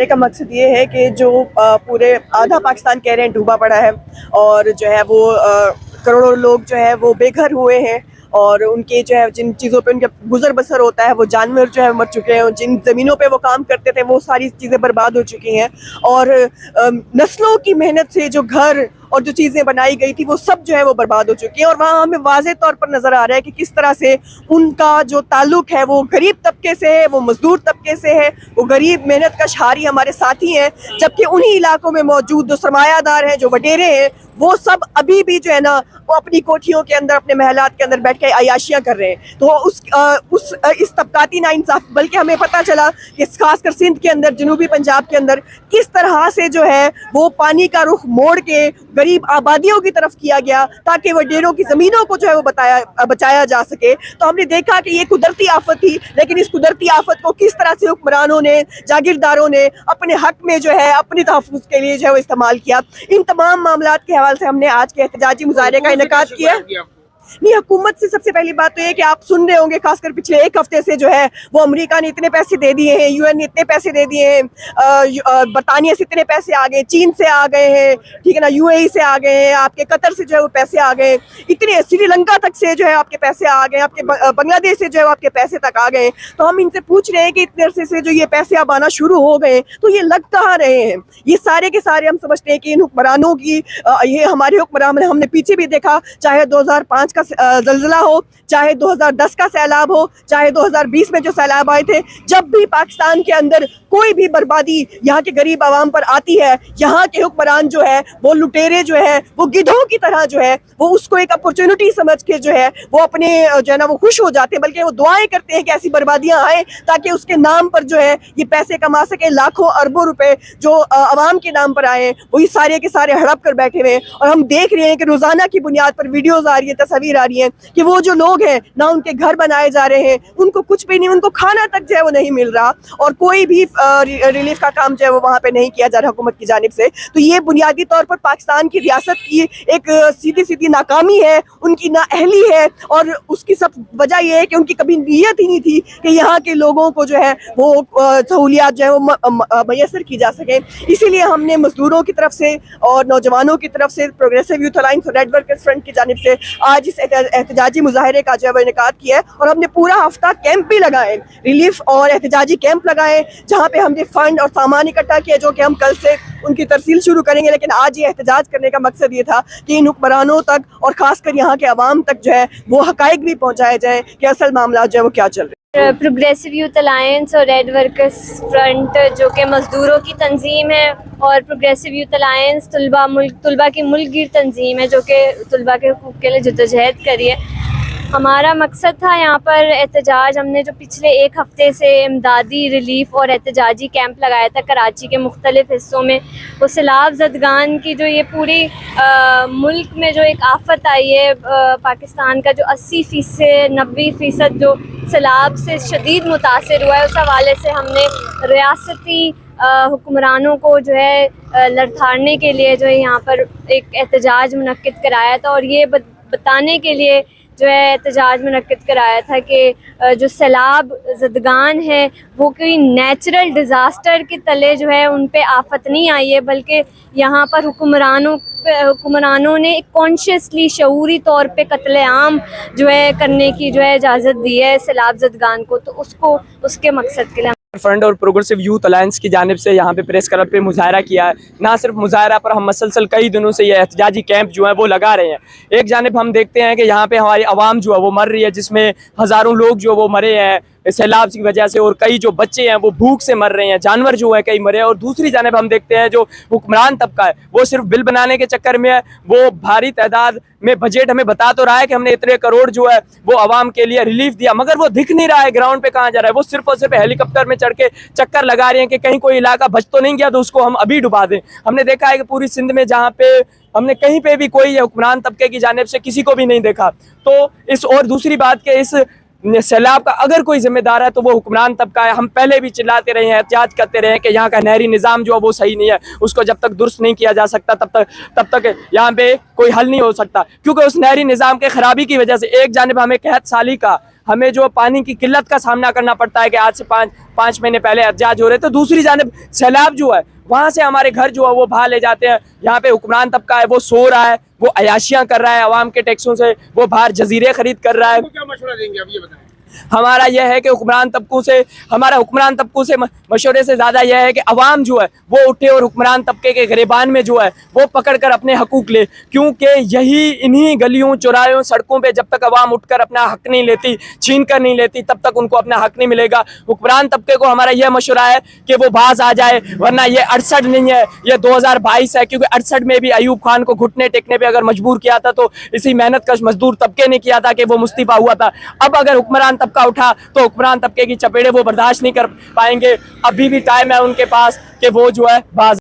कहने का मकसद ये है कि जो पूरे आधा पाकिस्तान कह रहे हैं डूबा पड़ा है और जो है वो करोड़ों लोग जो है वो बेघर हुए हैं और उनके जो है जिन चीज़ों पे उनका गुजर बसर होता है वो जानवर जो है मर चुके हैं, जिन ज़मीनों पे वो काम करते थे वो सारी चीज़ें बर्बाद हो चुकी हैं और नस्लों की मेहनत से जो घर और जो चीज़ें बनाई गई थी वो सब जो है वो बर्बाद हो चुकी हैं। और वहाँ हमें वाज़ेह तौर पर नज़र आ रहा है कि किस तरह से उनका जो ताल्लुक़ है वो गरीब तबके से है, वो मज़दूर तबके से है, वो गरीब मेहनत का शहारी हमारे साथी हैं, जबकि उन्हीं इलाकों में मौजूद जो सरमायादार हैं, जो वडेरे हैं, वो सब अभी भी जो है ना वो अपनी कोठियों के अंदर, अपने महलात के अंदर बैठ के अयाशियाँ कर रहे हैं। तो इस तबकाती नाइंसाफ़ी, बल्कि हमें पता चला कि खासकर सिंध के अंदर, जनूबी पंजाब के अंदर किस तरह से जो है वो पानी का रुख मोड़ के गरीब आबादियों की तरफ किया गया ताकि वडेरों की ज़मीनों को जो है वो बचाया जा सके। तो हमने देखा कि ये कुदरती आफत थी, लेकिन इस कुदरती आफत को किस तरह से हुक्मरानों ने, जागीरदारों ने अपने हक में जो है अपने तहफ़्फ़ुज़ के लिए जो है वो इस्तेमाल किया। इन तमाम मामलात के हवाले से हमने आज के एहतजाजी मुज़ाहरे का इनेकाद किया। नहीं, हुकूमत से सबसे पहली बात तो ये कि आप सुन रहे होंगे खासकर पिछले एक हफ्ते से जो है वो अमेरिका ने इतने पैसे दे दिए हैं, यूएन ने इतने पैसे दे दिए हैं, बरतानिया से इतने पैसे आ गए, चीन से आ गए हैं, ठीक है ना, यूएई से आ गए हैं, आपके कतर से जो है वो पैसे आ गए, इतने श्रीलंका तक से जो है आपके पैसे आ गए, आपके बांग्लादेश से जो है आपके पैसे तक आ गए। तो हम इनसे पूछ रहे हैं कि इतने अरसे से जो ये पैसे अब आना शुरू हो गए तो ये लग कहाँ रहे हैं? ये सारे के सारे हम समझते हैं कि इन हुक्मरानों की, ये हमारे हुक्मरान, हमने पीछे भी देखा, चाहे 2005 का ज़लज़ला हो, चाहे 2010 का सैलाब हो, चाहे 2020 में जो सैलाब आए थे, जब भी पाकिस्तान के अंदर कोई भी बर्बादी यहाँ के गरीब आवाम पर आती है, यहाँ के हुक्मरान जो है वो लुटेरे जो है वो गिद्धों की तरह जो है वो उसको एक अपॉर्चुनिटी समझ के जो है वो अपने जो है ना वो खुश हो जाते हैं, बल्कि वो दुआएं करते हैं कि ऐसी बर्बादियाँ आए ताकि उसके नाम पर जो है ये पैसे कमा सके। लाखों अरबों रुपए जो आवाम के नाम पर आए वो ये सारे के सारे हड़प कर बैठे हुए हैं। और हम देख रहे हैं कि रोज़ाना की बुनियाद पर वीडियोज़ आ रही है, तस्वीर आ रही है कि वो जो लोग हैं ना उनके घर बनाए जा रहे हैं, उनको कुछ भी नहीं, उनको खाना तक जो है वो नहीं मिल रहा और कोई भी रिलीफ का काम जो है वो वहाँ पे नहीं किया जा रहा हुकूमत की जानिब से। तो ये बुनियादी तौर पर पाकिस्तान की रियासत की एक सीधी सीधी नाकामी है, उनकी नाअहली है और उसकी सब वजह ये है कि उनकी कभी नीयत ही नहीं थी कि यहाँ के लोगों को जो है वो सहूलियात जो है वो मैसर की जा सके। इसीलिए हमने मजदूरों की तरफ से और नौजवानों की तरफ से, प्रोग्रेसिव यूथ अलायंस और रेड वर्कर्स फ्रंट की जानिब से आज इस एहतजाजी मुजाहरे का जो है वो इनेकाद किया है और हमने पूरा हफ्ता कैंप भी लगाए, रिलीफ और एहतजाजी कैंप लगाए, जहाँ पे हमने फंड और सामान इकट्ठा किया जो कि हम कल से उनकी तरसील शुरू करेंगे। लेकिन आज ये एहतजाज करने का मकसद ये था कि इन हुक्मरानों तक और ख़ासकर यहाँ के अवाम तक जो है वो हक़ाइक़ भी पहुँचाए जाए कि असल मामला जो है वो क्या चल रहे हैं। प्रोग्रेसिव यूथ अलायंस और रेड वर्कर्स फ्रंट जो कि मज़दूरों की तंजीम है और प्रोग्रेसिव यूथ अलायंस तलबा की मुल्कगीर तंजीम है जो कि तलबा के हुकूक़ के लिए जद्दोजहद करी है। हमारा मकसद था यहाँ पर एहतजाज, हमने जो पिछले एक हफ़्ते से इमदादी रिलीफ़ और एहतजाजी कैंप लगाया था कराची के मुख्तलिफ़ हिस्सों में, वो सैलाब ज़दगान की जो ये पूरी मुल्क में जो एक आफत आई है, पाकिस्तान का जो 80% से 90% जो सैलाब से शदीद मुतासिर हुआ है, उस हवाले से हमने रियासती हुक्मरानों को जो है लड़थाड़ने के लिए जो है यहाँ पर एक एहतजाज मुनक्किद कराया था और ये बताने के लिए जो है एहतजाज मुनक्किद कराया था कि जो सैलाब ज़दगान है वो कोई नेचुरल डिज़ास्टर के तले जो है उन पे आफत नहीं आई है, बल्कि यहाँ पर हुक्मरानों ने कॉन्शियसली शऊरी तौर पे कत्ले आम जो है करने की जो है इजाज़त दी है सैलाब ज़दगान को। तो उसको उसके मकसद के लिए फ्रंट और प्रोग्रेसिव यूथ अलायंस की जानिब से यहाँ पे प्रेस क्लब पे मुजाहरा किया है। ना सिर्फ मुजाहरा पर हम मसलसल कई दिनों से ये एहतजाजी कैंप जो है वो लगा रहे हैं। एक जानिब हम देखते हैं कि यहाँ पे हमारी आवाम जो है वो मर रही है, जिसमें हज़ारों लोग जो वो मरे हैं सैलाब की वजह से और कई जो बच्चे हैं वो भूख से मर रहे हैं, जानवर जो है कई मरे हैं। और दूसरी जानिब हम देखते हैं जो हुक्मरान तबका है वो सिर्फ बिल बनाने के चक्कर में है, वो भारी तादाद में बजट हमें बता तो रहा है कि हमने इतने करोड़ जो है वो आवाम के लिए रिलीफ दिया, मगर वो दिख नहीं रहा है ग्राउंड पे कहाँ जा रहा है। वो सिर्फ और सिर्फ हेलीकॉप्टर में चढ़ के चक्कर लगा रहे हैं कि कहीं कोई इलाका बच तो नहीं गया तो उसको हम अभी डुबा दें। हमने देखा है कि पूरी सिंध में जहाँ पे हमने कहीं पे भी कोई हुक्मरान तबके की जानिब से किसी को भी नहीं देखा। तो इस और दूसरी बात के इस सैलाब का अगर कोई जिम्मेदार है तो वो हुक्मरान तबका है। हम पहले भी चिल्लाते रहे हैं, एहतजाज करते रहे हैं कि यहाँ का नहरी निज़ाम जो है वो सही नहीं है, उसको जब तक दुरुस्त नहीं किया जा सकता तब तक यहाँ पे कोई हल नहीं हो सकता, क्योंकि उस नहरी निज़ाम के ख़राबी की वजह से एक जानिब हमें कहत साली का ہمیں جو پانی کی قلت کا سامنا کرنا پڑتا ہے کہ آج سے پانچ مہینے پہلے احتجاج ہو رہے. تو دوسری جانب سیلاب جو ہے وہاں سے ہمارے گھر جو ہے وہ بہا لے جاتے ہیں. یہاں پہ حکمران طبقہ ہے وہ سو رہا ہے, وہ عیاشیاں کر رہا ہے, عوام کے ٹیکسوں سے وہ باہر جزیرے خرید کر رہا ہے. کیا مشورہ دیں گے اب یہ بتائیں؟ ہمارا یہ ہے کہ حکمران طبقوں سے مشورے سے زیادہ یہ ہے کہ عوام جو ہے وہ اٹھے اور حکمران طبقے کے گریبان میں جو ہے وہ پکڑ کر اپنے حقوق لے, کیونکہ یہی انہی گلیوں چوراہوں سڑکوں پہ جب تک عوام اٹھ کر اپنا حق نہیں لیتی, چھین کر نہیں لیتی, تب تک ان کو اپنا حق نہیں ملے گا. حکمران طبقے کو ہمارا یہ مشورہ ہے کہ وہ باز آ جائے, ورنہ یہ 68 نہیں ہے, یہ 2022 ہے, کیونکہ 68 میں بھی ایوب خان کو گھٹنے ٹیکنے پہ اگر مجبور کیا تھا تو اسی محنت کش مزدور طبقے نے کیا تھا کہ وہ مستعفی ہوا تھا. اب اگر حکمران طبقہ اٹھا تو حکمران طبقے کی چپیڑے وہ برداشت نہیں کر پائیں گے. ابھی بھی ٹائم ہے ان کے پاس کہ وہ جو ہے باز